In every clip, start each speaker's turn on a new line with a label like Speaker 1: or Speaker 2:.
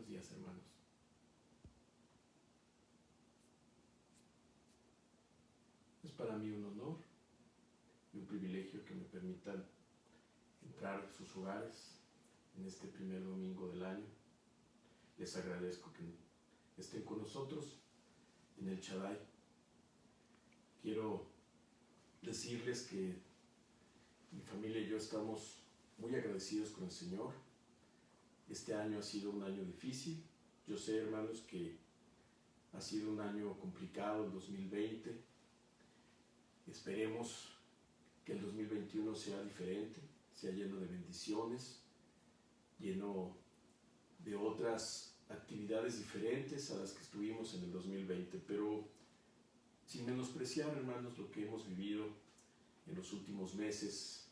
Speaker 1: buenos días, hermanos. Es para mí un honor y un privilegio que me permitan entrar a sus hogares en este primer domingo del año. Les agradezco que estén con nosotros en el Shaddai. Quiero decirles que mi familia y yo estamos muy agradecidos con el Señor. Este año ha sido un año difícil. Yo sé, hermanos, que ha sido un año complicado el 2020. Esperemos que el 2021 sea diferente, sea lleno de bendiciones, lleno de otras actividades diferentes a las que estuvimos en el 2020, pero sin menospreciar, hermanos, lo que hemos vivido en los últimos meses,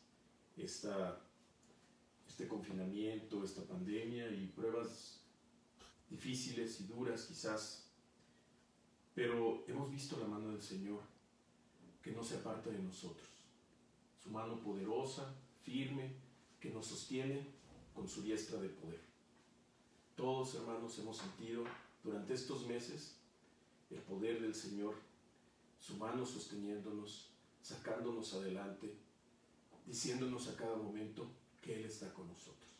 Speaker 1: este confinamiento, esta pandemia y pruebas difíciles y duras quizás, pero hemos visto la mano del Señor que no se aparta de nosotros, su mano poderosa, firme, que nos sostiene con su diestra de poder. Todos, hermanos, hemos sentido durante estos meses el poder del Señor, su mano sosteniéndonos, sacándonos adelante, diciéndonos a cada momento que Él está con nosotros.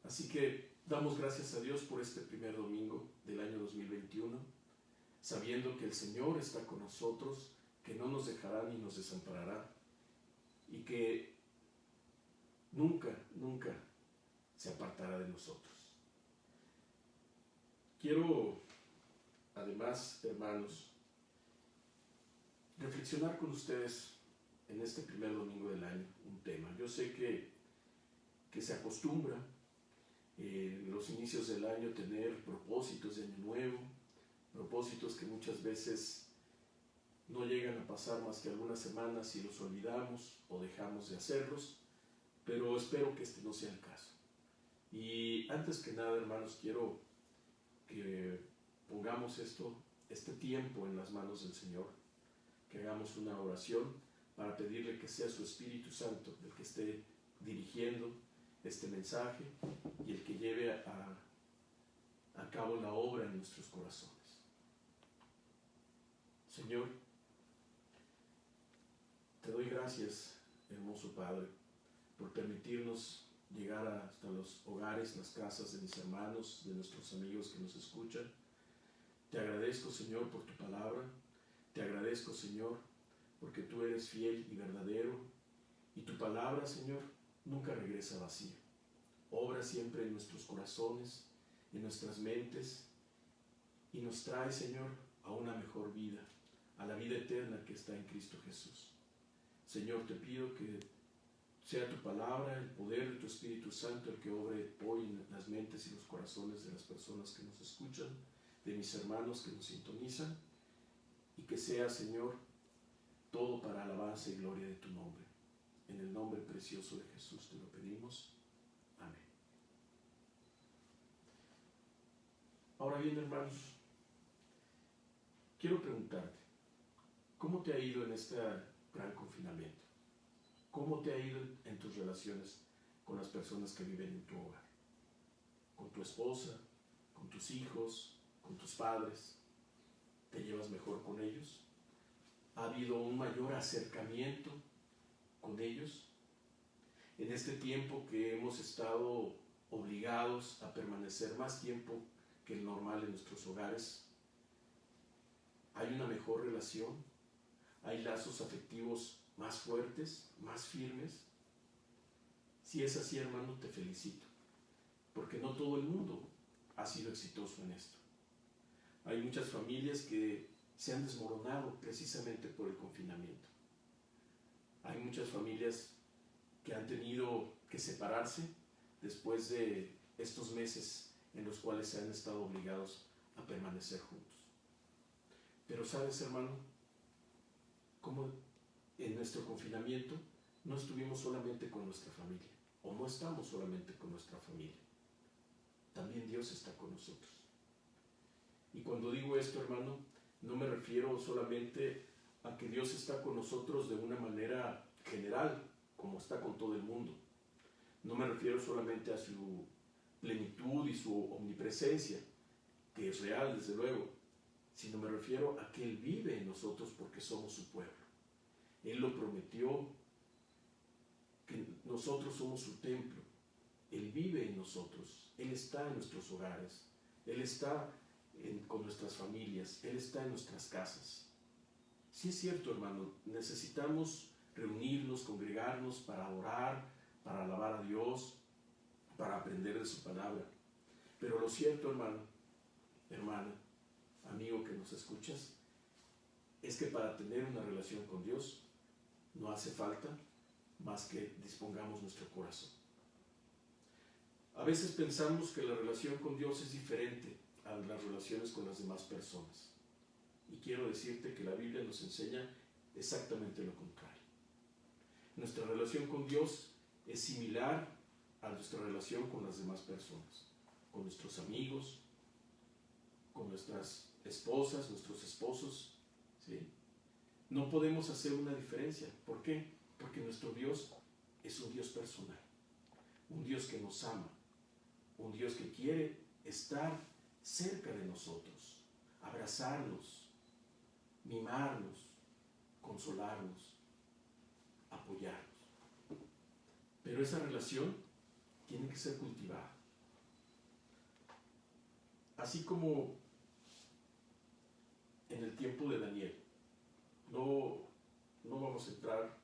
Speaker 1: Así que damos gracias a Dios por este primer domingo del año 2021, sabiendo que el Señor está con nosotros, que no nos dejará ni nos desamparará y que nunca se apartará de nosotros. Quiero, además, hermanos, reflexionar con ustedes en este primer domingo del año un tema. Yo sé que se acostumbra en los inicios del año tener propósitos de año nuevo, propósitos que muchas veces no llegan a pasar más que algunas semanas y los olvidamos o dejamos de hacerlos, pero espero que este no sea el caso. Y antes que nada, hermanos, quiero que pongamos este tiempo en las manos del Señor, que hagamos una oración para pedirle que sea su Espíritu Santo el que esté dirigiendo este mensaje y el que lleve a cabo la obra en nuestros corazones. Señor, te doy gracias, hermoso Padre, por permitirnos llegar hasta los hogares, las casas de mis hermanos, de nuestros amigos que nos escuchan. Te agradezco, Señor, por tu palabra. Te agradezco, Señor, porque tú eres fiel y verdadero, y tu palabra, Señor, nunca regresa vacía. Obra siempre en nuestros corazones, en nuestras mentes, y nos trae, Señor, a una mejor vida, a la vida eterna que está en Cristo Jesús. Señor, te pido que sea tu palabra, el poder de tu Espíritu Santo, el que obre hoy en las mentes y los corazones de las personas que nos escuchan, de mis hermanos que nos sintonizan, y que sea, Señor, todo para alabanza y gloria de tu nombre. En el nombre precioso de Jesús te lo pedimos. Amén. Ahora bien, hermanos, quiero preguntarte, ¿cómo te ha ido en este gran confinamiento? ¿Cómo te ha ido en tus relaciones con las personas que viven en tu hogar? ¿Con tu esposa? ¿Con tus hijos? ¿Con tus padres? ¿Te llevas mejor con ellos? ¿Ha habido un mayor acercamiento con ellos? En este tiempo que hemos estado obligados a permanecer más tiempo que el normal en nuestros hogares, ¿hay una mejor relación? ¿Hay lazos afectivos más fuertes, más firmes? Si es así, hermano, te felicito, porque no todo el mundo ha sido exitoso en esto. Hay muchas familias que se han desmoronado precisamente por el confinamiento. Hay muchas familias que han tenido que separarse después de estos meses en los cuales se han estado obligados a permanecer juntos. Pero sabes, hermano, como en nuestro confinamiento no estuvimos solamente con nuestra familia, o no estamos solamente con nuestra familia, también Dios está con nosotros. Y cuando digo esto, hermano, no me refiero solamente a que Dios está con nosotros de una manera general, como está con todo el mundo. No me refiero solamente a su plenitud y su omnipresencia, que es real desde luego, sino me refiero a que Él vive en nosotros porque somos su pueblo. Él lo prometió, que nosotros somos su templo. Él vive en nosotros, Él está en nuestros hogares, Él está con nuestras familias, Él está en nuestras casas. Sí es cierto, hermano, necesitamos reunirnos, congregarnos para orar, para alabar a Dios, para aprender de su palabra. Pero lo cierto, hermano, hermana, amigo que nos escuchas, es que para tener una relación con Dios no hace falta más que dispongamos nuestro corazón. A veces pensamos que la relación con Dios es diferente a las relaciones con las demás personas. Y quiero decirte que la Biblia nos enseña exactamente lo contrario. Nuestra relación con Dios es similar a nuestra relación con las demás personas, con nuestros amigos, con nuestras esposas, nuestros esposos, ¿sí? No podemos hacer una diferencia. ¿Por qué? Porque nuestro Dios es un Dios personal, un Dios que nos ama, un Dios que quiere estar cerca de nosotros, abrazarnos, mimarnos, consolarnos, apoyarnos. Pero esa relación tiene que ser cultivada. Así como en el tiempo de Daniel. No vamos a entrar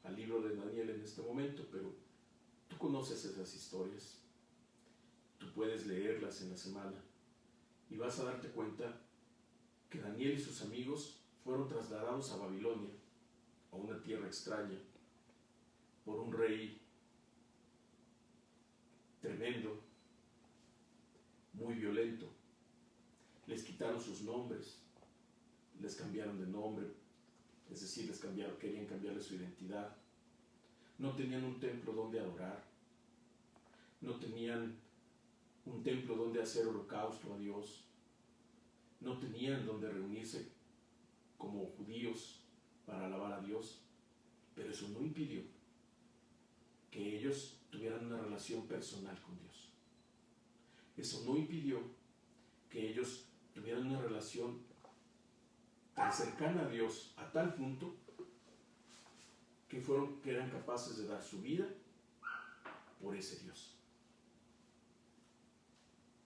Speaker 1: al libro de Daniel en este momento, pero tú conoces esas historias. Tú puedes leerlas en la semana y vas a darte cuenta que Daniel y sus amigos fueron trasladados a Babilonia, a una tierra extraña, por un rey tremendo, muy violento. Les quitaron sus nombres, les cambiaron de nombre, es decir, querían cambiarle su identidad. No tenían un templo donde adorar, no tenían un templo donde hacer holocausto a Dios, no tenían donde reunirse como judíos para alabar a Dios, pero eso no impidió que ellos tuvieran una relación personal con Dios. Eso no impidió que ellos tuvieran una relación tan cercana a Dios a tal punto que eran capaces de dar su vida por ese Dios.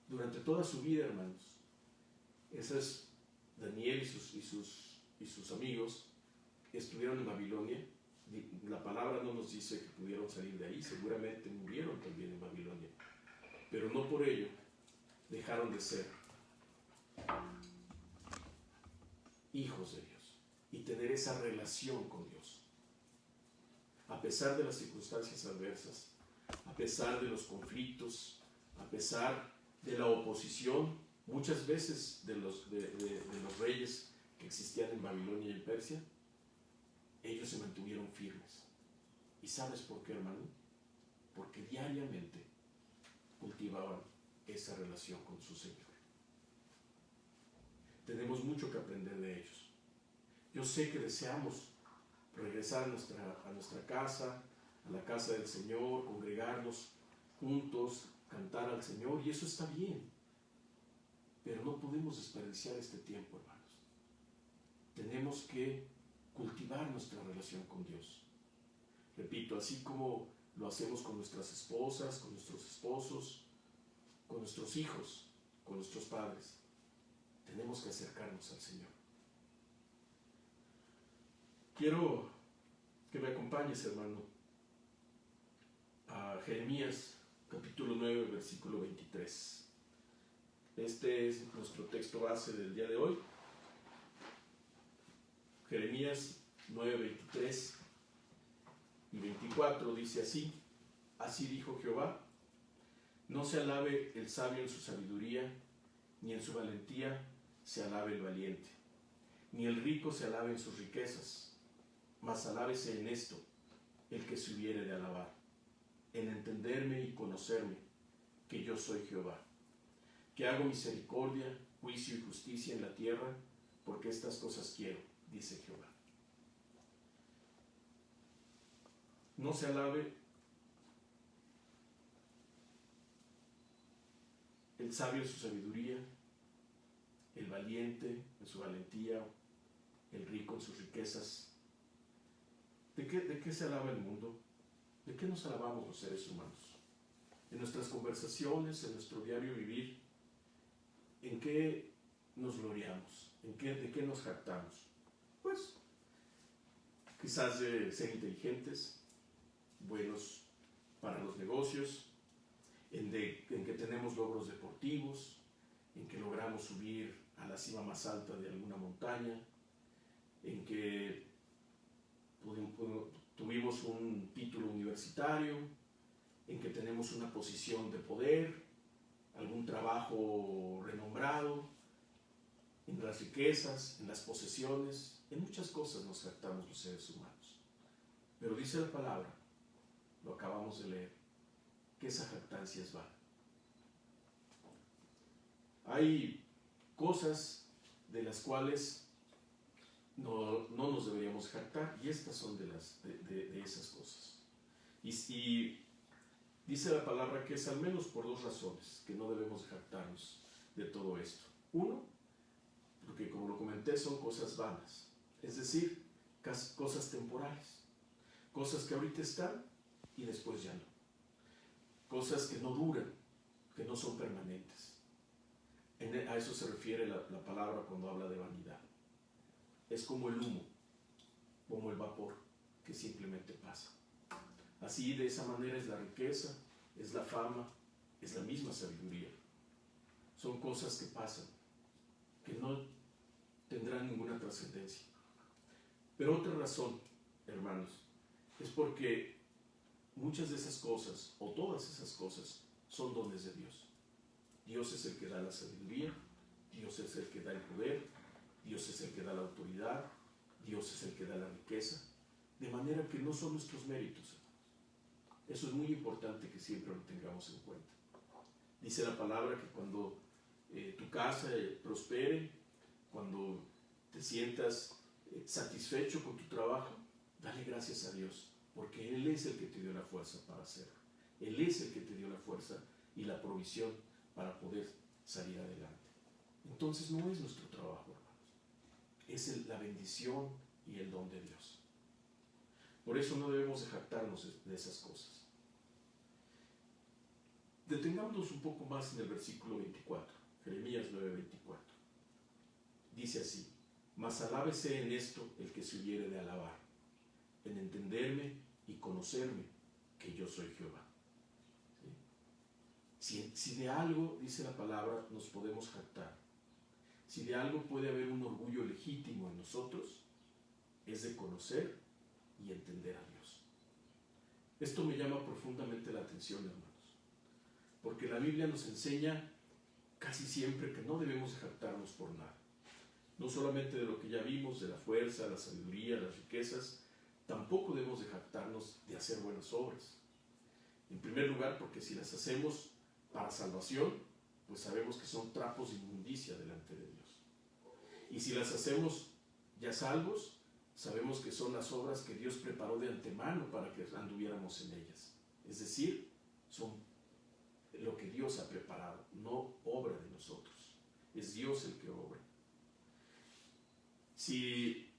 Speaker 1: Durante toda su vida, hermanos, Daniel y sus amigos estuvieron en Babilonia. La palabra no nos dice que pudieron salir de ahí, seguramente murieron también en Babilonia, pero no por ello dejaron de ser hijos de Dios y tener esa relación con Dios. A pesar de las circunstancias adversas, a pesar de los conflictos, a pesar de la oposición, muchas veces de los reyes que existían en Babilonia y en Persia, ellos se mantuvieron firmes. ¿Y sabes por qué, hermano? Porque diariamente cultivaban esa relación con su Señor. Tenemos mucho que aprender de ellos. Yo sé que deseamos regresar a nuestra casa, a la casa del Señor, congregarnos juntos, cantar al Señor, y eso está bien. Pero no podemos desperdiciar este tiempo, hermanos. Tenemos que cultivar nuestra relación con Dios. Repito, así como lo hacemos con nuestras esposas, con nuestros esposos, con nuestros hijos, con nuestros padres, tenemos que acercarnos al Señor. Quiero que me acompañes, hermano, a Jeremías capítulo 9, versículo 23. Este es nuestro texto base del día de hoy. Jeremías 9, 23 y 24 dice así: así dijo Jehová, no se alabe el sabio en su sabiduría, ni en su valentía se alabe el valiente, ni el rico se alabe en sus riquezas, mas alábese en esto el que se hubiere de alabar, en entenderme y conocerme, que yo soy Jehová, que hago misericordia, juicio y justicia en la tierra, porque estas cosas quiero, dice Jehová. No se alabe el sabio en su sabiduría, el valiente en su valentía, el rico en sus riquezas. ¿De qué se alaba el mundo? ¿De qué nos alabamos los seres humanos? En nuestras conversaciones, en nuestro diario vivir, ¿en qué nos gloriamos? ¿De qué nos jactamos? Pues quizás de ser inteligentes, buenos para los negocios, en que tenemos logros deportivos, en que logramos subir a la cima más alta de alguna montaña, en que tuvimos un título universitario, en que tenemos una posición de poder, algún trabajo renombrado, en las riquezas, en las posesiones, en muchas cosas nos jactamos los seres humanos. Pero dice la palabra, lo acabamos de leer, que esa jactancia es vana. Hay cosas de las cuales no nos deberíamos jactar, y estas son de esas cosas. Y dice la palabra que es al menos por dos razones que no debemos jactarnos de todo esto. Uno, porque como lo comenté, son cosas vanas, es decir, cosas temporales, cosas que ahorita están y después ya no, cosas que no duran, que no son permanentes. A eso se refiere la palabra cuando habla de vanidad. Es como el humo, como el vapor, que simplemente pasa. Así, de esa manera, es la riqueza, es la fama, es la misma sabiduría. Son cosas que pasan, que no tendrán ninguna trascendencia. Pero otra razón, hermanos, es porque muchas de esas cosas, o todas esas cosas, son dones de Dios. Dios es el que da la sabiduría, Dios es el que da el poder, Dios es el que da la autoridad, Dios es el que da la riqueza, de manera que no son nuestros méritos, hermanos. Eso es muy importante que siempre lo tengamos en cuenta. Dice la palabra que cuando tu casa prospere, cuando te sientas satisfecho con tu trabajo, dale gracias a Dios, porque Él es el que te dio la fuerza para hacerlo. Él es el que te dio la fuerza y la provisión para poder salir adelante. Entonces no es nuestro trabajo, hermanos, es la bendición y el don de Dios. Por eso no debemos de jactarnos de esas cosas. Detengámonos un poco más en el versículo 24, Jeremías 9:24. Dice así: mas alábese en esto el que se hubiere de alabar, en entenderme y conocerme, que yo soy Jehová. ¿Sí? Si de algo, dice la palabra, nos podemos jactar, si de algo puede haber un orgullo legítimo en nosotros, es de conocer y entender a Dios. Esto me llama profundamente la atención, hermanos, porque la Biblia nos enseña casi siempre que no debemos jactarnos por nada. No solamente de lo que ya vimos, de la fuerza, la sabiduría, las riquezas, tampoco debemos de jactarnos de hacer buenas obras. En primer lugar, porque si las hacemos para salvación, pues sabemos que son trapos de inmundicia delante de Dios. Y si las hacemos ya salvos, sabemos que son las obras que Dios preparó de antemano para que anduviéramos en ellas. Es decir, son lo que Dios ha preparado, no obra de nosotros. Es Dios el que obra. Si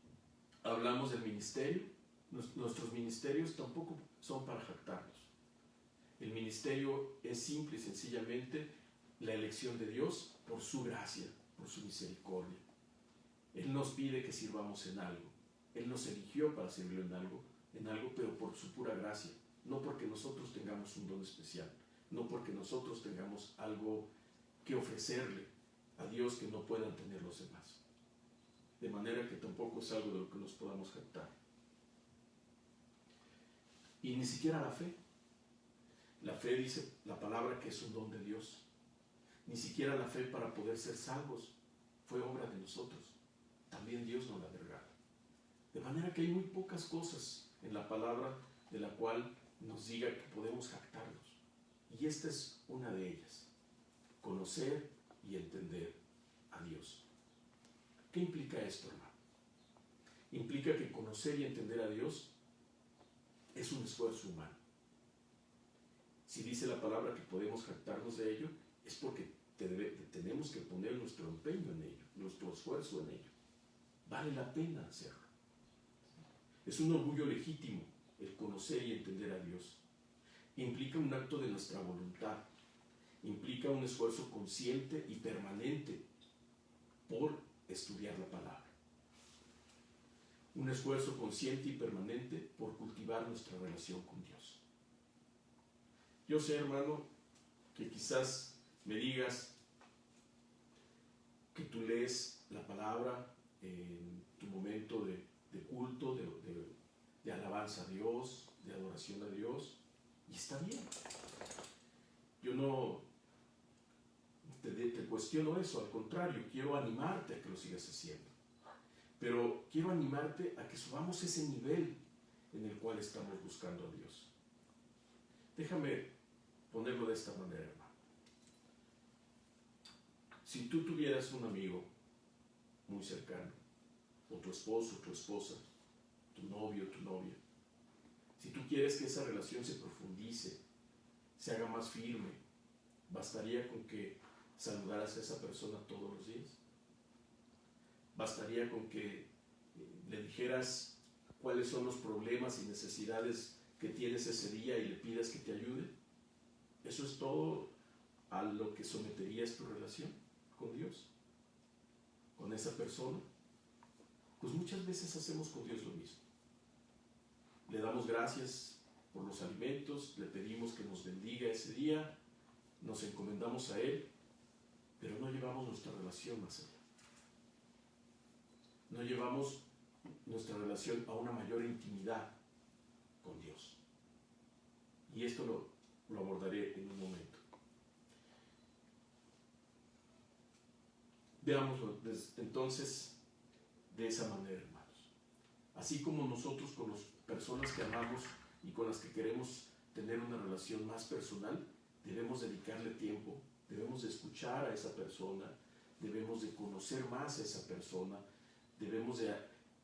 Speaker 1: hablamos del ministerio, nuestros ministerios tampoco son para jactarnos. El ministerio es simple y sencillamente la elección de Dios por su gracia, por su misericordia. Él nos pide que sirvamos en algo. Él nos eligió para servirlo en algo, pero por su pura gracia, no porque nosotros tengamos un don especial, no porque nosotros tengamos algo que ofrecerle a Dios que no puedan tener los demás. De manera que tampoco es algo de lo que nos podamos jactar. Y ni siquiera la fe. La fe dice la palabra que es un don de Dios. Ni siquiera la fe para poder ser salvos fue obra de nosotros. También Dios nos la regala. De manera que hay muy pocas cosas en la palabra de la cual nos diga que podemos jactarnos. Y esta es una de ellas. Conocer y entender a Dios. ¿Qué implica esto, hermano? Implica que conocer y entender a Dios es un esfuerzo humano. Si dice la palabra que podemos jactarnos de ello, es porque tenemos que poner nuestro empeño en ello, nuestro esfuerzo en ello. Vale la pena hacerlo. Es un orgullo legítimo el conocer y entender a Dios. Implica un acto de nuestra voluntad. Implica un esfuerzo consciente y permanente por estudiar la palabra. Un esfuerzo consciente y permanente por cultivar nuestra relación con Dios. Yo sé, hermano, que quizás me digas que tú lees la palabra en tu momento de culto, de alabanza a Dios, de adoración a Dios, y está bien. Yo no te cuestiono eso, al contrario, quiero animarte a que lo sigas haciendo. Pero quiero animarte a que subamos ese nivel en el cual estamos buscando a Dios. Déjame ponerlo de esta manera, hermano. Si tú tuvieras un amigo muy cercano, o tu esposo, tu esposa, tu novio, tu novia, si tú quieres que esa relación se profundice, se haga más firme, ¿bastaría con que saludaras a esa persona todos los días? ¿Bastaría con que le dijeras cuáles son los problemas y necesidades que tienes ese día y le pidas que te ayude? ¿Eso es todo a lo que someterías tu relación con Dios? ¿Con esa persona? Pues muchas veces hacemos con Dios lo mismo. Le damos gracias por los alimentos, le pedimos que nos bendiga ese día, nos encomendamos a Él, pero no llevamos nuestra relación más allá. No llevamos nuestra relación a una mayor intimidad con Dios. Y esto lo abordaré en un momento. Veámoslo entonces de esa manera, hermanos. Así como nosotros con las personas que amamos y con las que queremos tener una relación más personal, debemos dedicarle tiempo, debemos de escuchar a esa persona, debemos de conocer más a esa persona, debemos de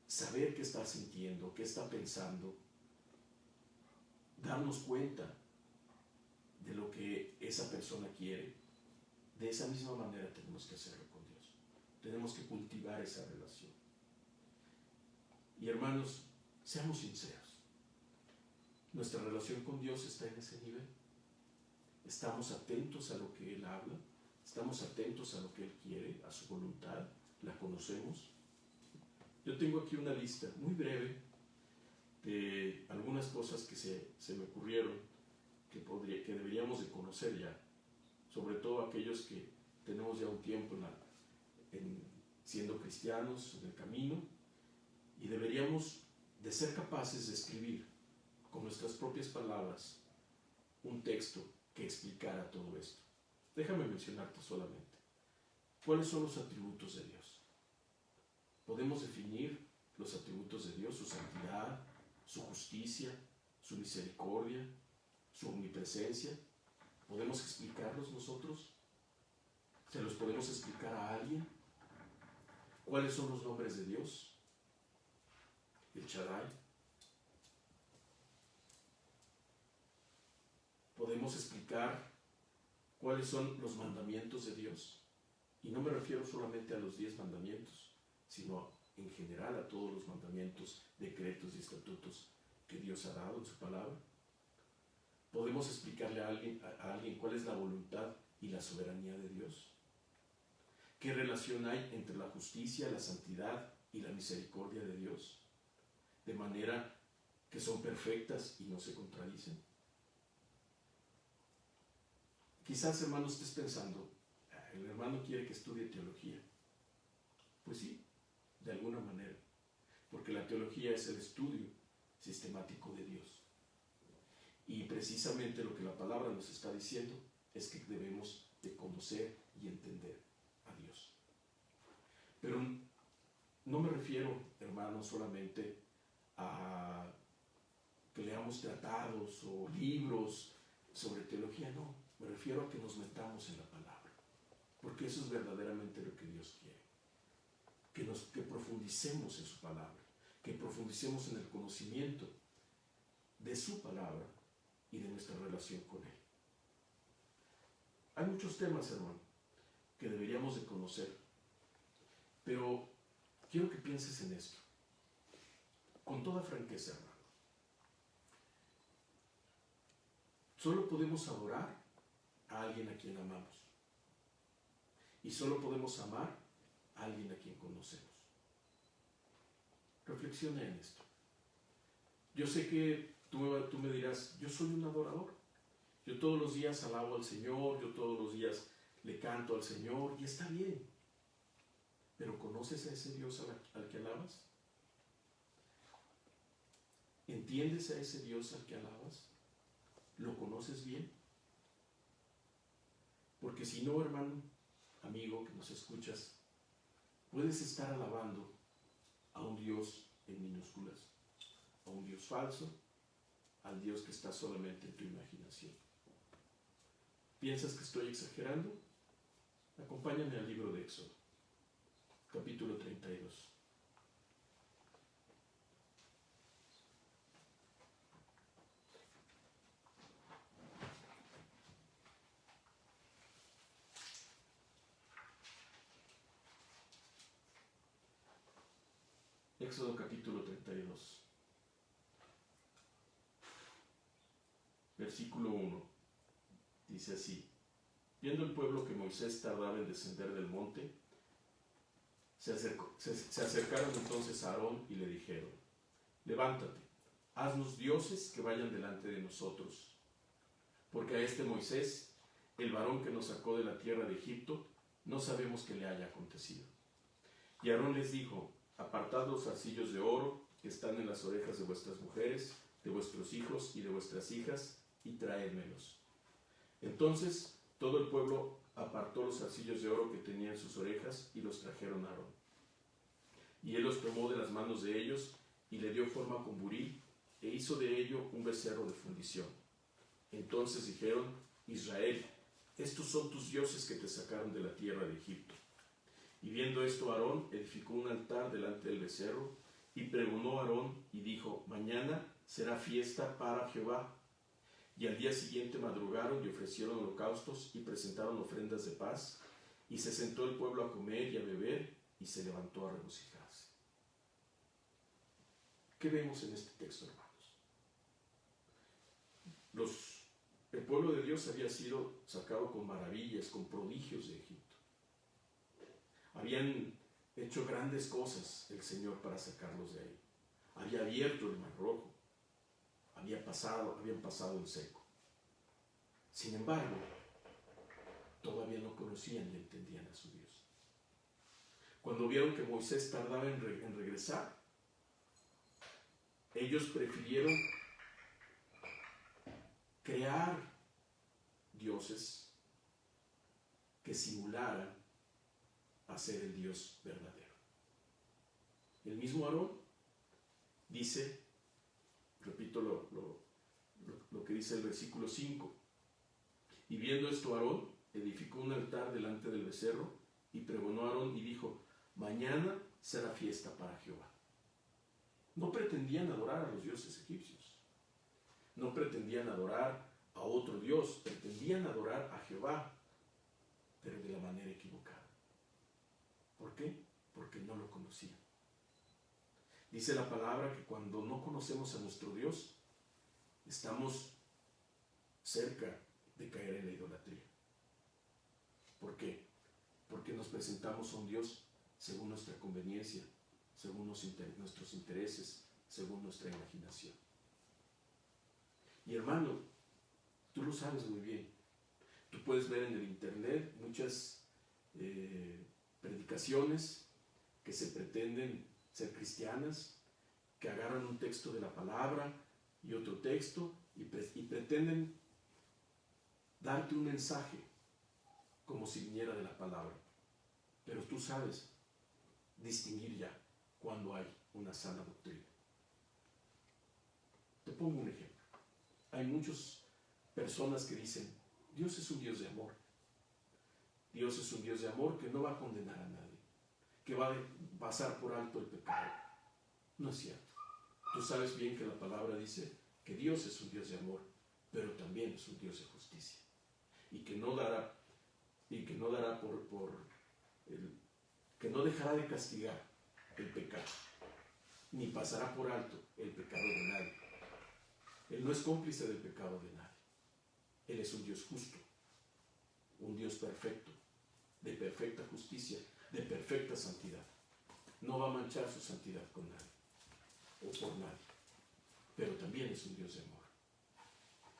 Speaker 1: saber qué está sintiendo, qué está pensando, darnos cuenta de lo que esa persona quiere. De esa misma manera tenemos que hacerlo con Dios. Tenemos que cultivar esa relación. Y hermanos, seamos sinceros. Nuestra relación con Dios está en ese nivel. Estamos atentos a lo que Él habla, estamos atentos a lo que Él quiere, a su voluntad, la conocemos. Yo tengo aquí una lista muy breve de algunas cosas que se me ocurrieron que deberíamos de conocer ya, sobre todo aquellos que tenemos ya un tiempo siendo cristianos en el camino, y deberíamos de ser capaces de escribir con nuestras propias palabras un texto que explicara todo esto. Déjame mencionarte solamente. ¿Cuáles son los atributos de Dios? Podemos definir los atributos de Dios: su santidad, su justicia, su misericordia, su omnipresencia. ¿Podemos explicarlos nosotros? ¿Se los podemos explicar a alguien? ¿Cuáles son los nombres de Dios? El Shaddai. ¿Podemos explicar cuáles son los mandamientos de Dios? Y no me refiero solamente a los 10 mandamientos, sino en general a todos los mandamientos, decretos y estatutos que Dios ha dado en su palabra. ¿Podemos explicarle a alguien cuál es la voluntad y la soberanía de Dios? ¿Qué relación hay entre la justicia, la santidad y la misericordia de Dios? De manera que son perfectas y no se contradicen. Quizás, hermano, estés pensando, el hermano quiere que estudie teología. Pues sí, de alguna manera, porque la teología es el estudio sistemático de Dios. Y precisamente lo que la palabra nos está diciendo es que debemos de conocer y entender a Dios. Pero no me refiero, hermano, solamente a que leamos tratados o libros sobre teología, no. Me refiero a que nos metamos en la palabra, porque eso es verdaderamente lo que Dios quiere. Que profundicemos en su palabra, que profundicemos en el conocimiento de su palabra y de nuestra relación con Él. Hay muchos temas, hermano. que deberíamos de conocer. Pero quiero que pienses en esto, con toda franqueza, hermano. Solo podemos adorar a alguien a quien amamos. Y solo podemos amar a alguien a quien conocemos. Reflexiona en esto. Yo sé que tú me dirás, yo soy un adorador. Yo todos los días alabo al Señor, yo todos los días le canto al Señor, y está bien. Pero ¿conoces a ese Dios al que alabas? ¿Entiendes a ese Dios al que alabas? ¿Lo conoces bien? Porque si no, hermano, amigo que nos escuchas, puedes estar alabando a un Dios en minúsculas, a un Dios falso, al Dios que está solamente en tu imaginación. ¿Piensas que estoy exagerando? Acompáñame al libro de Éxodo, capítulo 32. Éxodo capítulo 32, versículo 1, dice así: Viendo el pueblo que Moisés tardaba en descender del monte, se acercaron entonces a Aarón y le dijeron: Levántate, haznos dioses que vayan delante de nosotros, porque a este Moisés, el varón que nos sacó de la tierra de Egipto, no sabemos qué le haya acontecido. Y Aarón les dijo: Apartad los zarcillos de oro que están en las orejas de vuestras mujeres, de vuestros hijos y de vuestras hijas, y traédmelos. Entonces todo el pueblo apartó los zarcillos de oro que tenía en sus orejas y los trajeron a Aarón. Y él los tomó de las manos de ellos y le dio forma con buril e hizo de ello un becerro de fundición. Entonces dijeron: Israel, estos son tus dioses que te sacaron de la tierra de Egipto. Y viendo esto, Aarón edificó un altar delante del becerro, y pregonó a Aarón y dijo: Mañana será fiesta para Jehová. Y al día siguiente madrugaron y ofrecieron holocaustos y presentaron ofrendas de paz, y se sentó el pueblo a comer y a beber, y se levantó a regocijarse. ¿Qué vemos en este texto, hermanos? El pueblo de Dios había sido sacado con maravillas, con prodigios de Egipto. Habían hecho grandes cosas el Señor para sacarlos de ahí. Había abierto el Mar Rojo. Habían pasado en seco. Sin embargo, todavía no conocían y entendían a su Dios. Cuando vieron que Moisés tardaba en regresar, ellos prefirieron crear dioses que simularan a ser el Dios verdadero. El mismo Aarón dice, repito lo que dice el versículo 5, y viendo esto Aarón edificó un altar delante del becerro y pregonó a Aarón y dijo: Mañana será fiesta para Jehová. No pretendían adorar a los dioses egipcios, no pretendían adorar a otro Dios, pretendían adorar a Jehová, pero de la manera equivocada. ¿Por qué? Porque no lo conocían. Dice la palabra que cuando no conocemos a nuestro Dios, estamos cerca de caer en la idolatría. ¿Por qué? Porque nos presentamos a un Dios según nuestra conveniencia, según nuestros intereses, según nuestra imaginación. Y hermano, tú lo sabes muy bien. Tú puedes ver en el internet muchas predicaciones que se pretenden ser cristianas, que agarran un texto de la palabra y otro texto y pretenden darte un mensaje como si viniera de la palabra. Pero tú sabes distinguir ya cuando hay una sana doctrina. Te pongo un ejemplo. Hay muchas personas que dicen: Dios es un Dios de amor. Dios es un Dios de amor que no va a condenar a nadie, que va a pasar por alto el pecado. No es cierto. Tú sabes bien que la palabra dice que Dios es un Dios de amor, pero también es un Dios de justicia, y que no dará y que no dará que no dejará de castigar el pecado, ni pasará por alto el pecado de nadie. Él no es cómplice del pecado de nadie. Él es un Dios justo, un Dios perfecto, de perfecta justicia, de perfecta santidad. No va a manchar su santidad con nadie o por nadie, pero también es un Dios de amor.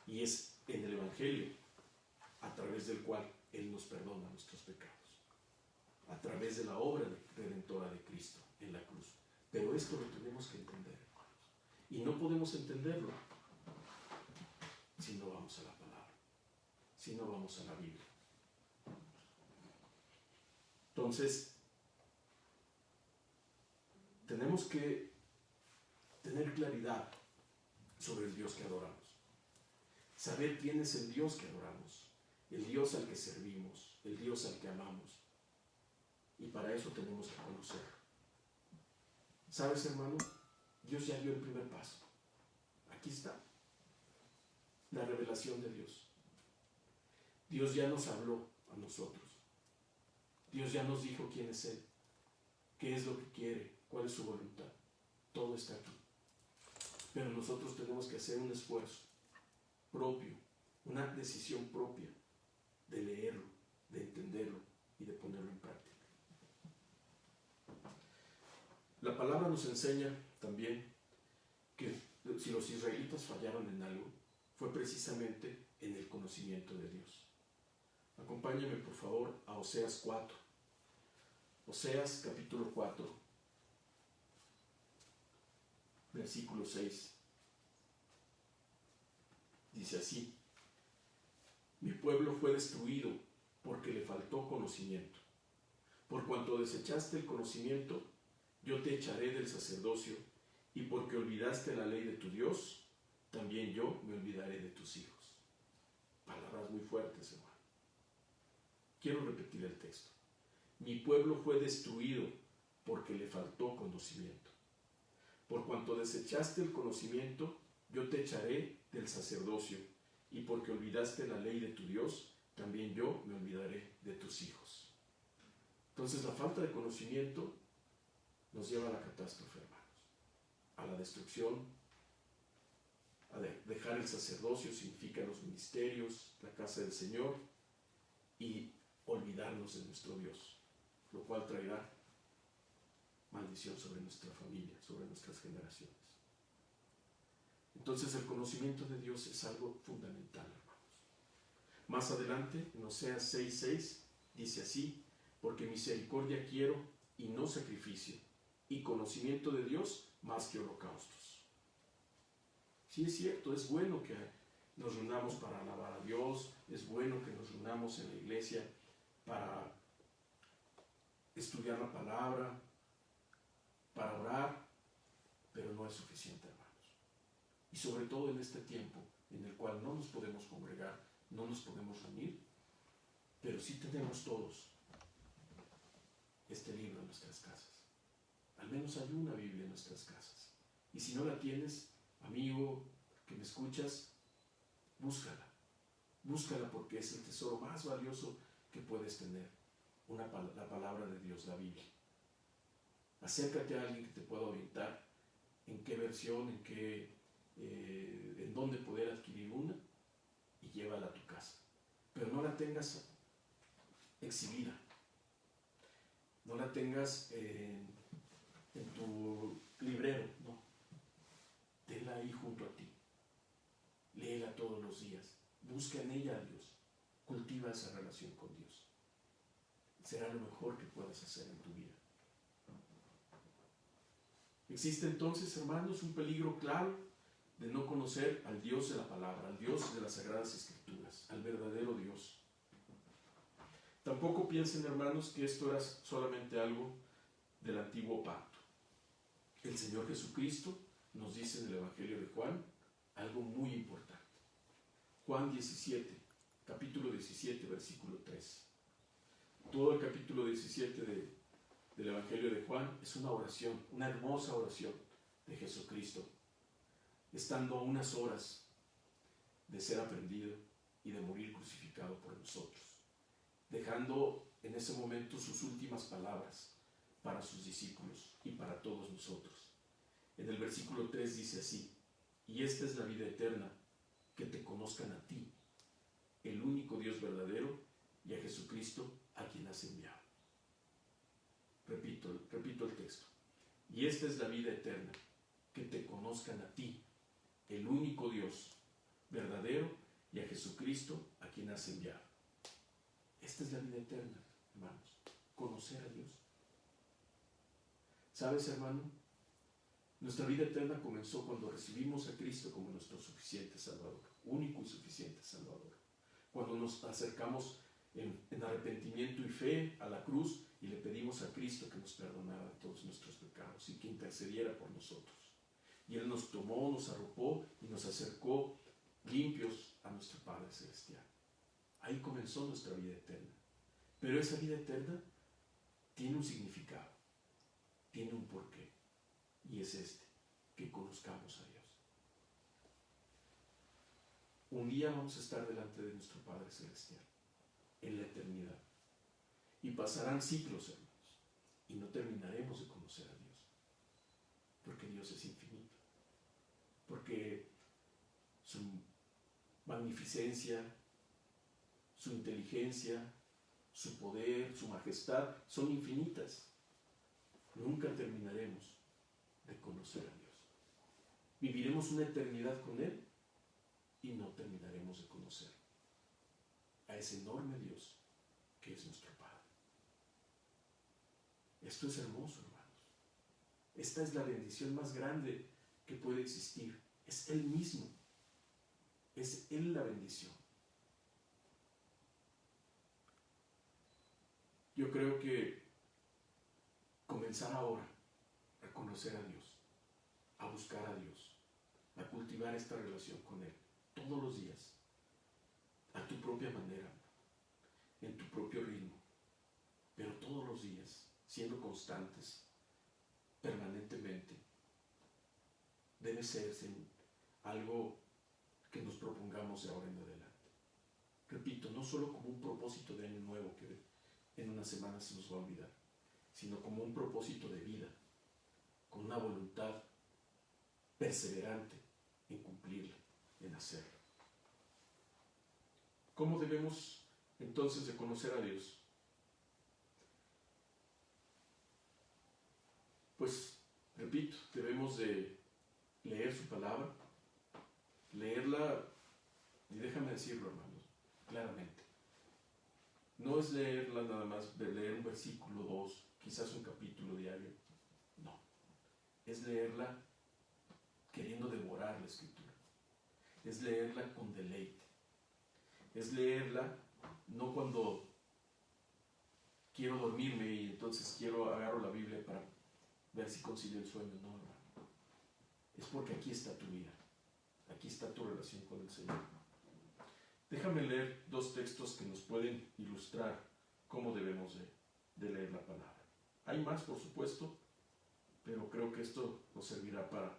Speaker 1: Y es en el Evangelio a través del cual Él nos perdona nuestros pecados, a través de la obra redentora de Cristo en la cruz. Pero esto lo tenemos que entender, hermanos. Y no podemos entenderlo si no vamos a la palabra, si no vamos a la Biblia. Entonces, tenemos que tener claridad sobre el Dios que adoramos. Saber quién es el Dios que adoramos, el Dios al que servimos, el Dios al que amamos. Y para eso tenemos que conocerlo. ¿Sabes, hermano? Dios ya dio el primer paso. Aquí está la revelación de Dios. Dios ya nos habló a nosotros. Dios ya nos dijo quién es Él, qué es lo que quiere, cuál es su voluntad. Todo está aquí. Pero nosotros tenemos que hacer un esfuerzo propio, una decisión propia de leerlo, de entenderlo y de ponerlo en práctica. La palabra nos enseña también que si los israelitas fallaron en algo, fue precisamente en el conocimiento de Dios. Acompáñame por favor a Oseas 4. Oseas capítulo 4, versículo 6. Dice así: mi pueblo fue destruido porque le faltó conocimiento. Por cuanto desechaste el conocimiento, yo te echaré del sacerdocio, y porque olvidaste la ley de tu Dios, también yo me olvidaré de tus hijos. Palabras muy fuertes, hermano. Quiero repetir el texto. Mi pueblo fue destruido porque le faltó conocimiento. Por cuanto desechaste el conocimiento, yo te echaré del sacerdocio, y porque olvidaste la ley de tu Dios, también yo me olvidaré de tus hijos. Entonces la falta de conocimiento nos lleva a la catástrofe, hermanos, a la destrucción, a dejar el sacerdocio, significa los ministerios, la casa del Señor, y olvidarnos de nuestro Dios, lo cual traerá maldición sobre nuestra familia, sobre nuestras generaciones. Entonces el conocimiento de Dios es algo fundamental, hermanos. Más adelante, en Oseas 6:6, dice así: porque misericordia quiero y no sacrificio, y conocimiento de Dios más que holocaustos. Sí, es cierto, es bueno que nos reunamos para alabar a Dios, es bueno que nos reunamos en la iglesia para estudiar la palabra, para orar, pero no es suficiente, hermanos. Y sobre todo en este tiempo en el cual no nos podemos congregar, no nos podemos reunir, pero sí tenemos todos este libro en nuestras casas. Al menos hay una Biblia en nuestras casas. Y si no la tienes, amigo que me escuchas, búscala. Búscala porque es el tesoro más valioso que puedes tener. La palabra de Dios, la Biblia. Acércate a alguien que te pueda orientar en qué versión, en dónde poder adquirir una, y llévala a tu casa. Pero no la tengas exhibida. No la tengas en tu librero, no. Tenla ahí junto a ti. Léela todos los días. Busca en ella a Dios. Cultiva esa relación con Dios. Será lo mejor que puedas hacer en tu vida. Existe entonces, hermanos, un peligro claro de no conocer al Dios de la palabra, al Dios de las Sagradas Escrituras, al verdadero Dios. Tampoco piensen, hermanos, que esto era solamente algo del antiguo pacto. El Señor Jesucristo nos dice en el Evangelio de Juan algo muy importante. Juan 17, capítulo 17, versículo 3. Todo el capítulo 17 del Evangelio de Juan es una oración, una hermosa oración de Jesucristo, estando a unas horas de ser aprendido y de morir crucificado por nosotros. dejando en ese momento sus últimas palabras para sus discípulos y para todos nosotros. En el versículo 3 dice así: y esta es la vida eterna, que te conozcan a ti, el único Dios verdadero, y a Jesucristo, a quien has enviado. Repito el texto. Y esta es la vida eterna, que te conozcan a ti, el único Dios verdadero, y a Jesucristo, a quien has enviado. Esta es la vida eterna, hermanos, conocer a Dios. ¿Sabes, hermano? Nuestra vida eterna comenzó cuando recibimos a Cristo como nuestro suficiente Salvador, único y suficiente Salvador. Cuando nos acercamos en arrepentimiento y fe a la cruz y le pedimos a Cristo que nos perdonara todos nuestros pecados y que intercediera por nosotros. Y Él nos tomó, nos arropó y nos acercó limpios a nuestro Padre Celestial. Ahí comenzó nuestra vida eterna. Pero esa vida eterna tiene un significado, tiene un porqué. Y es este: que conozcamos a Dios. Un día vamos a estar delante de nuestro Padre Celestial, en la eternidad. Y pasarán siglos, hermanos, y no terminaremos de conocer a Dios. Porque Dios es infinito. Porque su magnificencia, su inteligencia, su poder, su majestad son infinitas. Nunca terminaremos de conocer a Dios. Viviremos una eternidad con Él y no terminaremos de conocer a ese enorme Dios que es nuestro Padre. Esto es hermoso, hermanos. Esta es la bendición más grande que puede existir. Es Él mismo. Es Él la bendición. Yo creo que comenzar ahora a conocer a Dios, a buscar a Dios, a cultivar esta relación con Él todos los días, a tu propia manera, en tu propio ritmo, pero todos los días, siendo constantes, permanentemente, debe ser algo que nos propongamos de ahora en adelante. Repito, no solo como un propósito de año nuevo que en unas semanas se nos va a olvidar, sino como un propósito de vida, con una voluntad perseverante en cumplirla, en hacerla. ¿Cómo debemos entonces de conocer a Dios? Pues, repito, debemos de leer su palabra, leerla, y déjame decirlo, hermanos, claramente. No es leerla nada más, de leer un versículo, dos, quizás un capítulo diario. No. Es leerla queriendo devorar la Escritura. Es leerla con deleite. Es leerla no cuando quiero dormirme y entonces agarro la Biblia para ver si concilio el sueño. No, hermano. Es porque aquí está tu vida. Aquí está tu relación con el Señor. Déjame leer dos textos que nos pueden ilustrar cómo debemos de leer la palabra. Hay más, por supuesto, pero creo que esto nos servirá para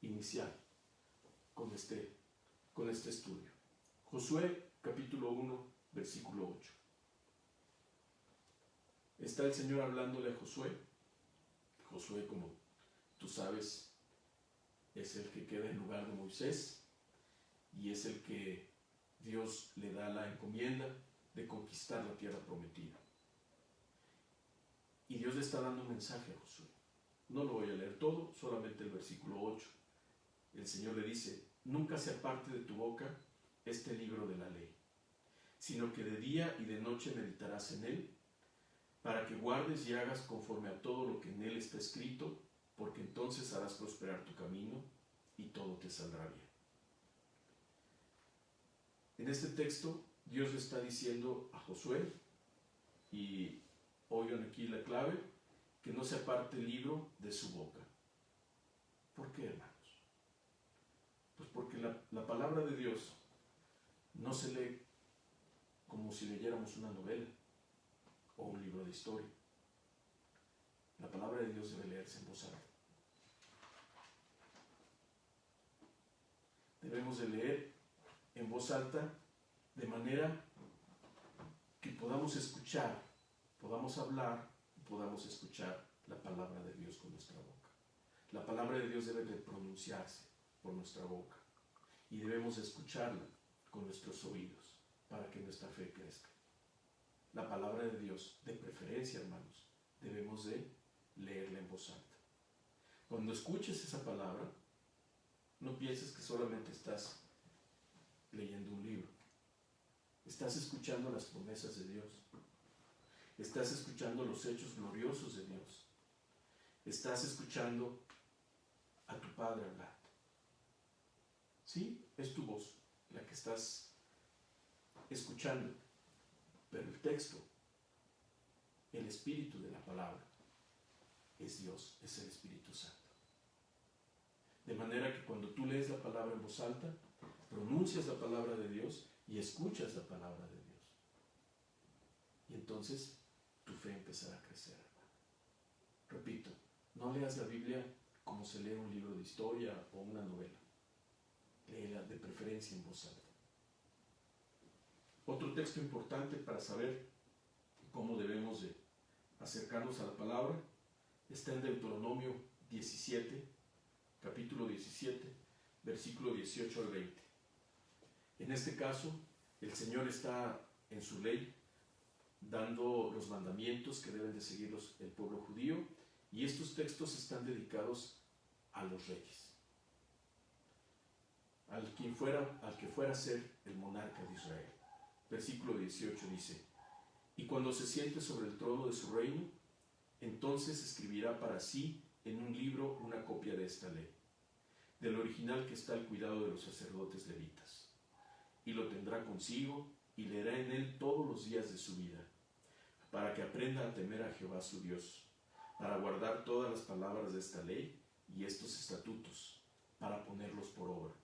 Speaker 1: iniciar con este estudio. Josué, capítulo 1, versículo 8. Está el Señor hablándole a Josué. Josué, como tú sabes, es el que queda en lugar de Moisés y es el que Dios le da la encomienda de conquistar la tierra prometida. Y Dios le está dando un mensaje a Josué. No lo voy a leer todo, solamente el versículo 8. El Señor le dice: nunca se aparte de tu boca este libro de la ley, sino que de día y de noche meditarás en él, para que guardes y hagas conforme a todo lo que en él está escrito, porque entonces harás prosperar tu camino y todo te saldrá bien. En este texto, Dios le está diciendo a Josué, y oigan aquí la clave, que no se aparte el libro de su boca. ¿Por qué, hermanos? Pues porque la palabra de Dios no se lee como si leyéramos una novela o un libro de historia. La palabra de Dios debe leerse en voz alta. Debemos de leer en voz alta de manera que podamos escuchar, podamos hablar, podamos escuchar la palabra de Dios con nuestra boca. La palabra de Dios debe de pronunciarse por nuestra boca y debemos escucharla con nuestros oídos para que nuestra fe crezca. La palabra de Dios, de preferencia, hermanos, debemos de leerla en voz alta. Cuando escuches esa palabra, no pienses que solamente estás leyendo un libro. Estás escuchando las promesas de Dios. Estás escuchando los hechos gloriosos de Dios. Estás escuchando a tu Padre hablar. Sí, es tu voz la que estás escuchando, pero el texto, el espíritu de la palabra, es Dios, es el Espíritu Santo. De manera que cuando tú lees la palabra en voz alta, pronuncias la palabra de Dios y escuchas la palabra de Dios. Y entonces tu fe empezará a crecer, hermano. Repito, no leas la Biblia como se lee un libro de historia o una novela. Léela de preferencia en voz alta. Otro texto importante para saber cómo debemos de acercarnos a la palabra está en Deuteronomio 17, capítulo 17, versículo 18 al 20. En este caso, el Señor está en su ley dando los mandamientos que deben de seguir el pueblo judío, y estos textos están dedicados a los reyes, al que fuera a ser el monarca de Israel. Versículo 18 dice: y cuando se siente sobre el trono de su reino, entonces escribirá para sí en un libro una copia de esta ley, del original que está al cuidado de los sacerdotes levitas, y lo tendrá consigo y leerá en él todos los días de su vida, para que aprenda a temer a Jehová su Dios, para guardar todas las palabras de esta ley y estos estatutos, para ponerlos por obra,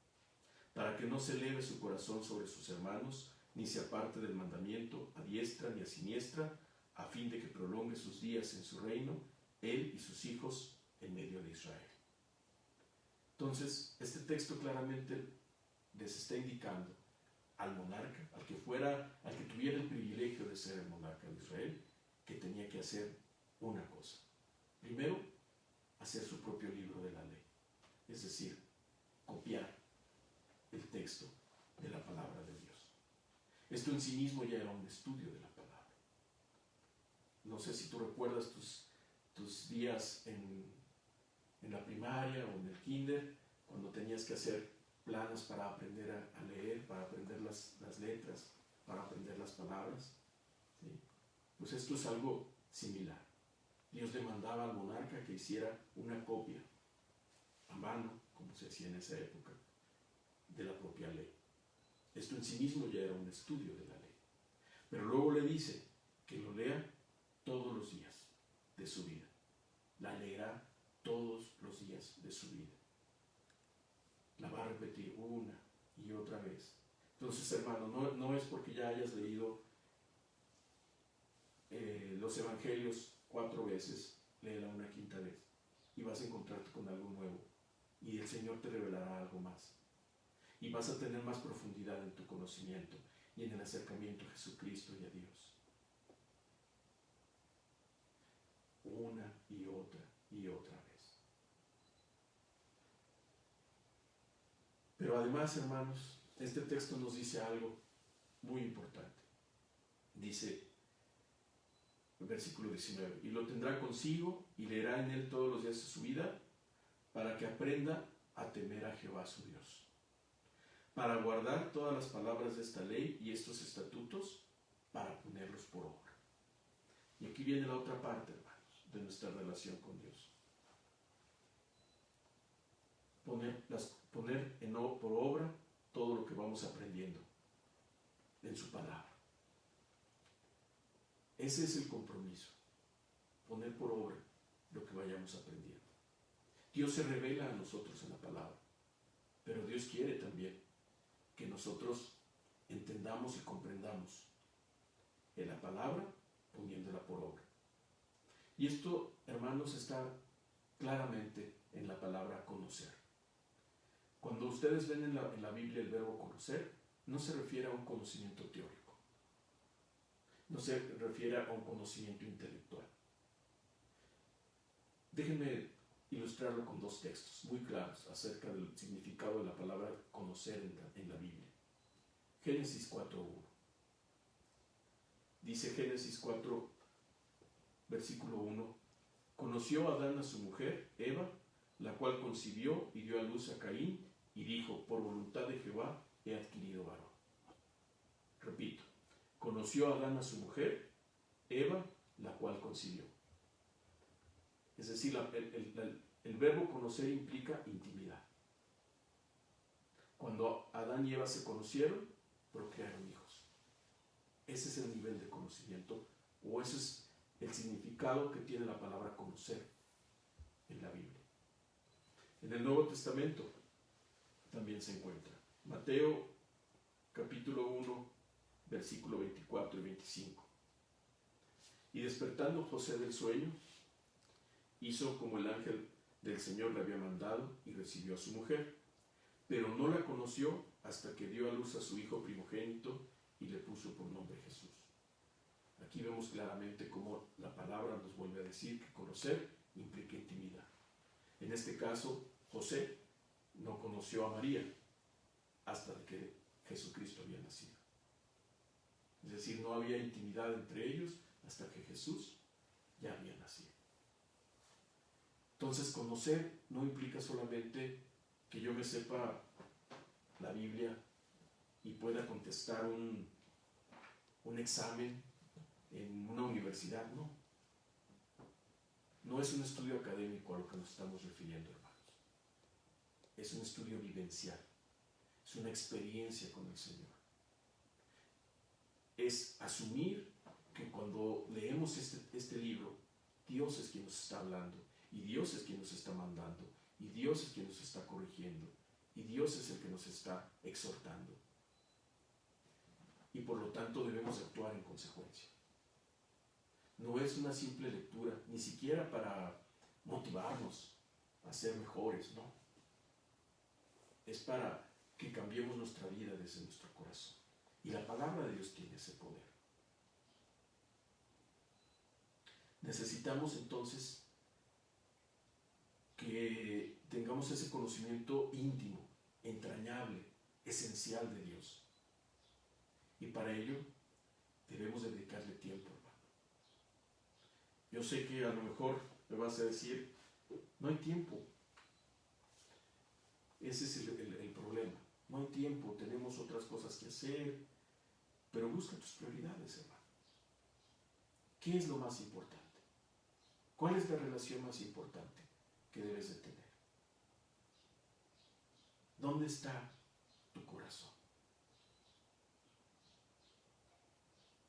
Speaker 1: para que no se eleve su corazón sobre sus hermanos, ni se aparte del mandamiento a diestra ni a siniestra, a fin de que prolongue sus días en su reino, él y sus hijos en medio de Israel. Entonces, este texto claramente les está indicando al monarca, al que tuviera el privilegio de ser el monarca de Israel, que tenía que hacer una cosa. Primero, hacer su propio libro de la ley, es decir, copiar el texto de la palabra de Dios. Esto en sí mismo ya era un estudio de la palabra. No sé si tú recuerdas tus días en la primaria o en el kinder, cuando tenías que hacer planos para aprender a leer, para aprender las letras, para aprender las palabras. ¿Sí? Pues esto es algo similar. Dios le mandaba al monarca que hiciera una copia a mano, como se hacía en esa época, de la propia ley. Esto en sí mismo ya era un estudio de la ley. Pero luego le dice que lo lea todos los días de su vida. La leerá todos los días de su vida. La va a repetir una y otra vez. Entonces, hermano, no es porque ya hayas leído los evangelios 4 veces, léela una quinta vez y vas a encontrarte con algo nuevo y el Señor te revelará algo más y vas a tener más profundidad en tu conocimiento y en el acercamiento a Jesucristo y a Dios. Una y otra vez. Pero además, hermanos, este texto nos dice algo muy importante. Dice, versículo 19, y lo tendrá consigo y leerá en él todos los días de su vida, para que aprenda a temer a Jehová su Dios, para guardar todas las palabras de esta ley y estos estatutos, para ponerlos por obra. Y aquí viene la otra parte, hermanos, de nuestra relación con Dios. Poner por obra todo lo que vamos aprendiendo en su palabra. Ese es el compromiso, poner por obra lo que vayamos aprendiendo. Dios se revela a nosotros en la palabra, pero Dios quiere también que nosotros entendamos y comprendamos en la palabra poniéndola por obra. Y esto, hermanos, está claramente en la palabra conocer. Cuando ustedes ven en la Biblia el verbo conocer, no se refiere a un conocimiento teórico. no se refiere a un conocimiento intelectual. Déjenme ilustrarlo con dos textos muy claros acerca del significado de la palabra conocer en la Biblia. Génesis 4:1. Dice Génesis 4, versículo 1: conoció Adán a su mujer, Eva, la cual concibió y dio a luz a Caín, y dijo, por voluntad de Jehová he adquirido varón. Repito, conoció Adán a su mujer, Eva, la cual concibió. Es decir, el verbo conocer implica intimidad. Cuando Adán y Eva se conocieron, procrearon hijos. Ese es el nivel de conocimiento, o ese es el significado que tiene la palabra conocer en la Biblia. En el Nuevo Testamento también se encuentra. Mateo capítulo 1, versículo 24 y 25. Y despertando José del sueño, hizo como el ángel del Señor le había mandado y recibió a su mujer, pero no la conoció hasta que dio a luz a su hijo primogénito y le puso por nombre Jesús. Aquí vemos claramente cómo la palabra nos vuelve a decir que conocer implica intimidad. En este caso, José no conoció a María hasta que Jesucristo había nacido. Es decir, no había intimidad entre ellos hasta que Jesús ya había nacido. Entonces, conocer no implica solamente que yo me sepa la Biblia y pueda contestar un examen en una universidad, no. No es un estudio académico a lo que nos estamos refiriendo, hermanos. Es un estudio vivencial. Es una experiencia con el Señor. Es asumir que cuando leemos este libro, Dios es quien nos está hablando, y Dios es quien nos está mandando, y Dios es quien nos está corrigiendo, y Dios es el que nos está exhortando. Y por lo tanto debemos actuar en consecuencia. No es una simple lectura, ni siquiera para motivarnos a ser mejores, no. Es para que cambiemos nuestra vida desde nuestro corazón. Y la palabra de Dios tiene ese poder. Necesitamos entonces que tengamos ese conocimiento íntimo, entrañable, esencial de Dios. Y para ello debemos dedicarle tiempo, hermano. Yo sé que a lo mejor me vas a decir, no hay tiempo. Ese es el problema. No hay tiempo, tenemos otras cosas que hacer, pero busca tus prioridades, hermano. ¿Qué es lo más importante? ¿Cuál es la relación más importante que debes de tener? ¿Dónde está tu corazón?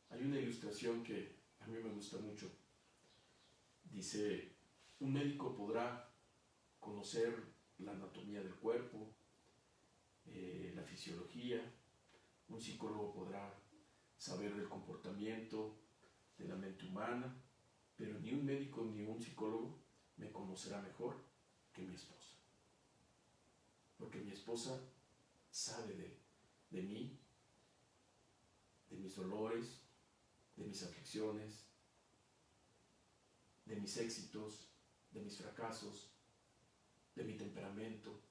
Speaker 1: Hay una ilustración que a mí me gusta mucho. Dice, un médico podrá conocer la anatomía del cuerpo, la fisiología, un psicólogo podrá saber del comportamiento de la mente humana, pero ni un médico ni un psicólogo me conocerá mejor que mi esposa. Porque mi esposa sabe de mí, de mis dolores, de mis aflicciones, de mis éxitos, de mis fracasos, de mi temperamento,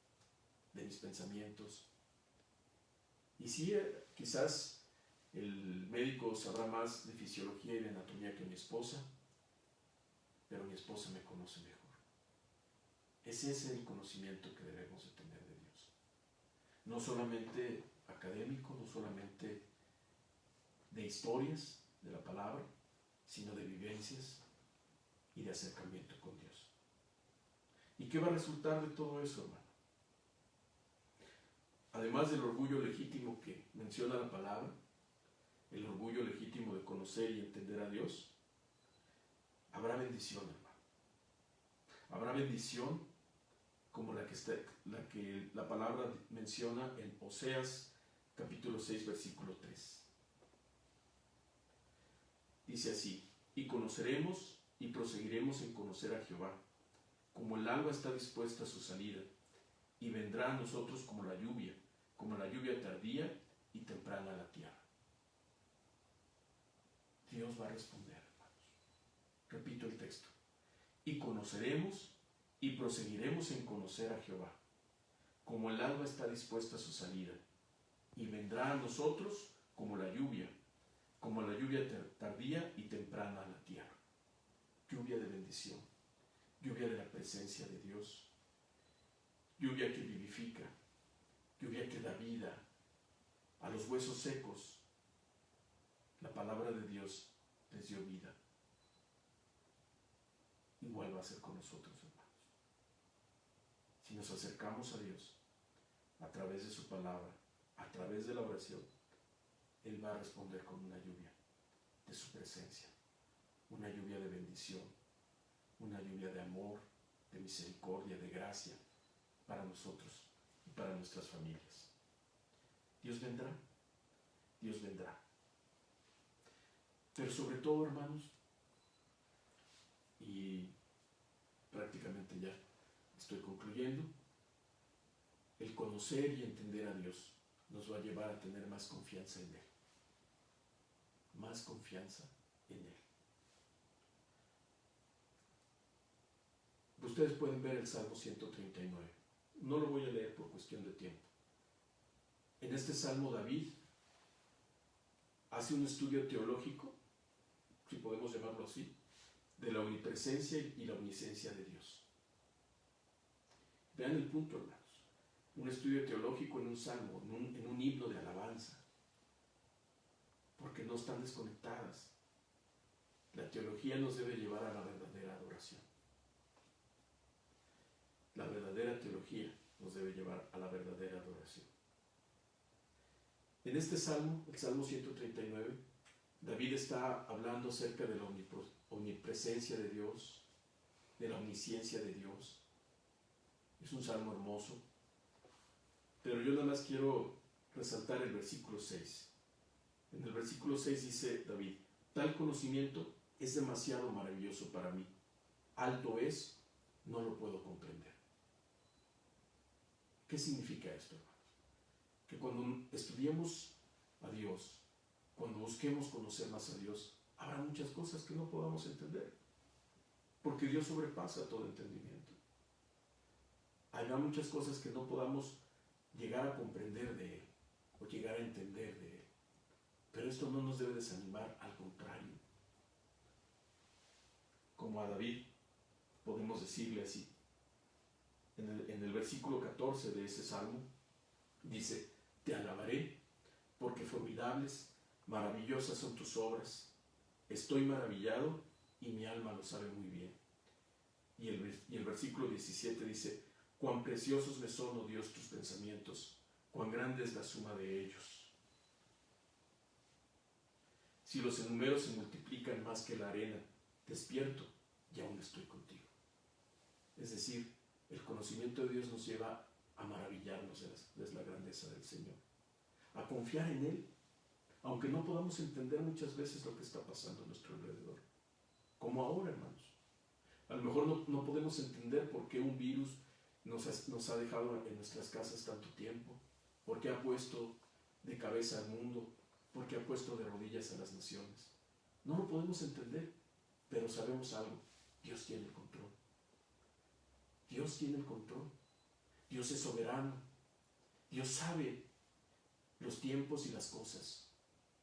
Speaker 1: de mis pensamientos. Y sí, quizás el médico sabrá más de fisiología y de anatomía que mi esposa, pero mi esposa me conoce mejor. Ese es el conocimiento que debemos de tener de Dios. No solamente académico, no solamente de historias de la palabra, sino de vivencias y de acercamiento con Dios. ¿Y qué va a resultar de todo eso, hermano? Además del orgullo legítimo que menciona la palabra, el orgullo legítimo de conocer y entender a Dios, habrá bendición, hermano. Habrá bendición como la que la palabra menciona en Oseas capítulo 6, versículo 3. Dice así, y conoceremos y proseguiremos en conocer a Jehová, como el alba está dispuesta a su salida, y vendrá a nosotros como la lluvia tardía y temprana a la tierra. Dios va a responder, hermanos. Repito el texto. Y conoceremos y proseguiremos en conocer a Jehová, como el alba está dispuesta a su salida, y vendrá a nosotros como la lluvia tardía y temprana a la tierra. Lluvia de bendición, lluvia de la presencia de Dios, lluvia que vivifica, lluvia que da vida a los huesos secos. La palabra de Dios les dio vida. Igual va a ser con nosotros, hermanos. Si nos acercamos a Dios a través de su palabra, a través de la oración, Él va a responder con una lluvia de su presencia, una lluvia de bendición, una lluvia de amor, de misericordia, de gracia para nosotros y para nuestras familias. Dios vendrá, Dios vendrá. Pero sobre todo, hermanos, y prácticamente ya estoy concluyendo, el conocer y entender a Dios nos va a llevar a tener más confianza en Él. Más confianza en Él. Ustedes pueden ver el Salmo 139. No lo voy a leer por cuestión de tiempo. En este Salmo David hace un estudio teológico, si podemos llamarlo así, de la omnipresencia y la omnisciencia de Dios. Vean el punto, hermanos. Un estudio teológico en un salmo, en un himno de alabanza, porque no están desconectadas. La teología nos debe llevar a la verdadera adoración. La verdadera teología nos debe llevar a la verdadera adoración. En este salmo, el Salmo 139, David está hablando acerca de la omnipresencia de Dios, de la omnisciencia de Dios. Es un salmo hermoso, pero yo nada más quiero resaltar el versículo 6. En el versículo 6 dice David: tal conocimiento es demasiado maravilloso para mí, alto es, no lo puedo comprender. ¿Qué significa esto, hermanos? Que cuando estudiemos a Dios, cuando busquemos conocer más a Dios, habrá muchas cosas que no podamos entender, porque Dios sobrepasa todo entendimiento. Habrá muchas cosas que no podamos llegar a comprender de Él, o llegar a entender de Él. Pero esto no nos debe desanimar, al contrario. Como a David, podemos decirle así. En el versículo 14 de ese salmo, dice: te alabaré, porque formidables, maravillosas son tus obras. Estoy maravillado, y mi alma lo sabe muy bien. Y el versículo 17 dice: cuán preciosos me son, oh Dios, tus pensamientos, cuán grande es la suma de ellos. Si los enumeros se multiplican más que la arena, despierto y aún estoy contigo. Es decir, el conocimiento de Dios nos lleva a maravillarnos de la grandeza del Señor, a confiar en Él, aunque no podamos entender muchas veces lo que está pasando a nuestro alrededor. Como ahora, hermanos. A lo mejor no podemos entender por qué un virus nos ha dejado en nuestras casas tanto tiempo, por qué ha puesto de cabeza al mundo, por qué ha puesto de rodillas a las naciones. No lo podemos entender, pero sabemos algo: Dios tiene el control. Dios tiene el control. Dios es soberano. Dios sabe los tiempos y las cosas.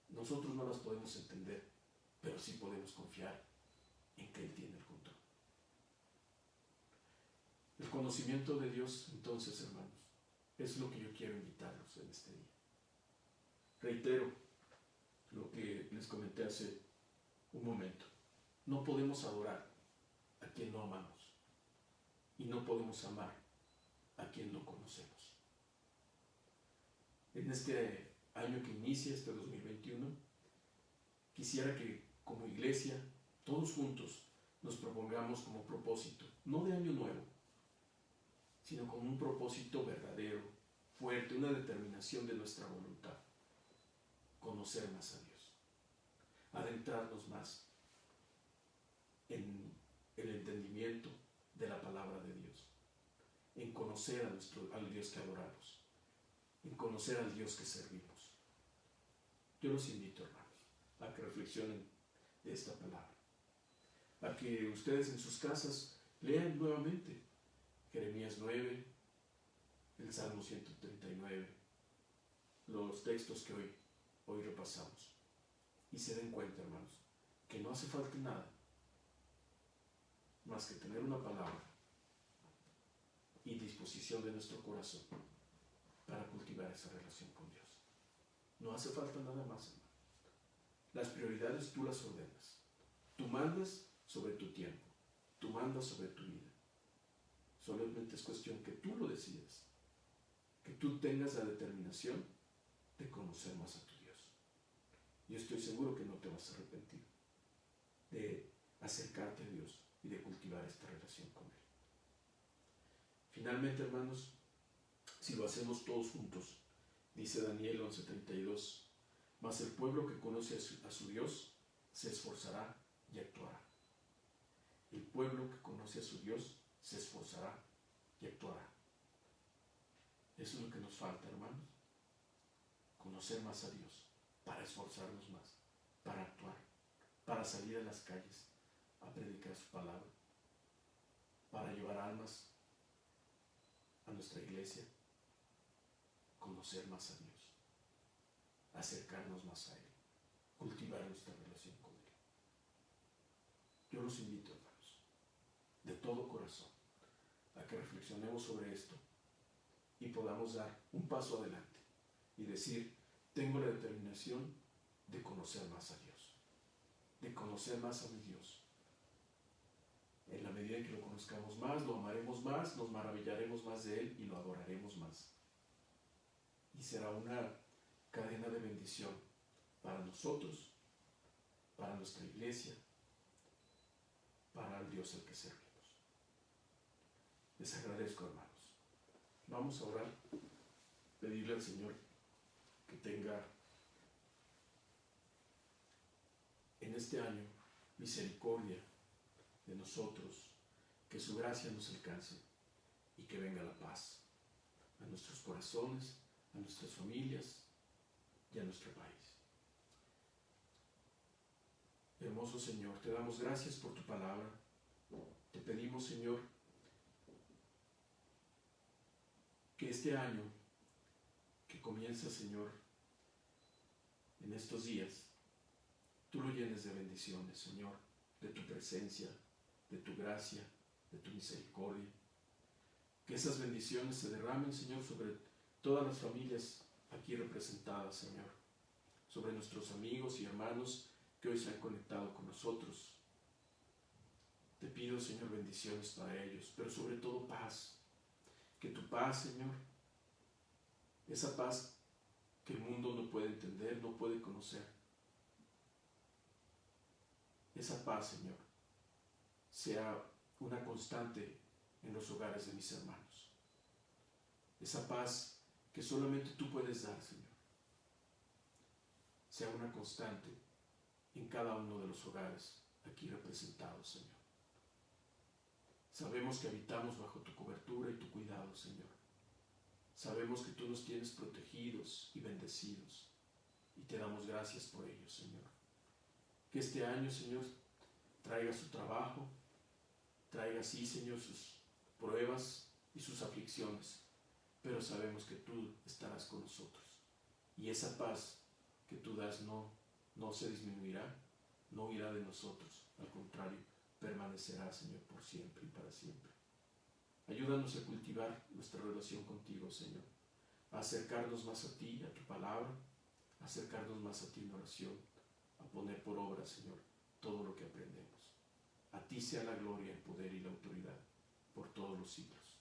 Speaker 1: Nosotros no las podemos entender, pero sí podemos confiar en que Él tiene el control. El conocimiento de Dios, entonces, hermanos, es lo que yo quiero invitarlos en este día. Reitero lo que les comenté hace un momento. No podemos adorar a quien no amamos, y no podemos amar a quien no conocemos. En este año que inicia, este 2021, quisiera que como iglesia, todos juntos, nos propongamos como propósito, no de año nuevo, sino con un propósito verdadero, fuerte, una determinación de nuestra voluntad: conocer más a Dios, adentrarnos más en el entendimiento de la palabra de Dios, en conocer al Dios que adoramos, en conocer al Dios que servimos. Yo los invito, hermanos, a que reflexionen de esta palabra. A que ustedes en sus casas lean nuevamente Jeremías 9, el Salmo 139, los textos que hoy repasamos. Y se den cuenta, hermanos, que no hace falta nada más que tener una palabra y disposición de nuestro corazón para cultivar esa relación con Dios. No hace falta nada más, hermano. Las prioridades tú las ordenas. Tú mandas sobre tu tiempo. Tú mandas sobre tu vida. Solamente es cuestión que tú lo decidas. Que tú tengas la determinación de conocer más a tu Dios. Yo estoy seguro que no te vas a arrepentir de acercarte a Dios y de cultivar esta relación con Él. Finalmente, hermanos, si lo hacemos todos juntos, dice Daniel 11:32, mas el pueblo que conoce a su Dios se esforzará y actuará. El pueblo que conoce a su Dios se esforzará y actuará. Eso es lo que nos falta, hermanos. Conocer más a Dios, para esforzarnos más, para actuar, para salir a las calles a predicar su palabra, para llevar almas a nuestra iglesia, conocer más a Dios, acercarnos más a Él, cultivar nuestra relación con Él. Yo los invito, hermanos, de todo corazón, a que reflexionemos sobre esto y podamos dar un paso adelante y decir, tengo la determinación de conocer más a Dios, de conocer más a mi Dios. En la medida en que lo conozcamos más, lo amaremos más, nos maravillaremos más de Él y lo adoraremos más. Y será una cadena de bendición para nosotros, para nuestra iglesia, para el Dios al que servimos. Les agradezco, hermanos. Vamos a orar, pedirle al Señor que tenga en este año misericordia de nosotros, que su gracia nos alcance y que venga la paz a nuestros corazones, a nuestras familias y a nuestro país. Hermoso Señor, te damos gracias por tu palabra. Te pedimos, Señor, que este año que comienza, Señor, en estos días, tú lo llenes de bendiciones, Señor, de tu presencia, de tu gracia, de tu misericordia. Que esas bendiciones se derramen, Señor, sobre todas las familias aquí representadas, Señor, sobre nuestros amigos y hermanos que hoy se han conectado con nosotros. Te pido, Señor, bendiciones para ellos, pero sobre todo paz. Que tu paz, Señor, esa paz que el mundo no puede entender, no puede conocer, esa paz, Señor, sea una constante en los hogares de mis hermanos. Esa paz que solamente tú puedes dar, Señor, sea una constante en cada uno de los hogares aquí representados, Señor. Sabemos que habitamos bajo tu cobertura y tu cuidado, Señor. Sabemos que tú nos tienes protegidos y bendecidos y te damos gracias por ello, Señor. Que este año, Señor, traiga su trabajo, traiga, sí, Señor, sus pruebas y sus aflicciones, pero sabemos que tú estarás con nosotros. Y esa paz que tú das no se disminuirá, no huirá de nosotros, al contrario, permanecerá, Señor, por siempre y para siempre. Ayúdanos a cultivar nuestra relación contigo, Señor, a acercarnos más a ti, a tu palabra, a acercarnos más a ti en oración, a poner por obra, Señor, todo lo que aprendemos. A ti sea la gloria, el poder y la autoridad por todos los siglos.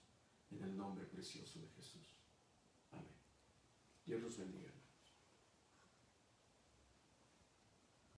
Speaker 1: En el nombre precioso de Jesús. Amén. Dios los bendiga.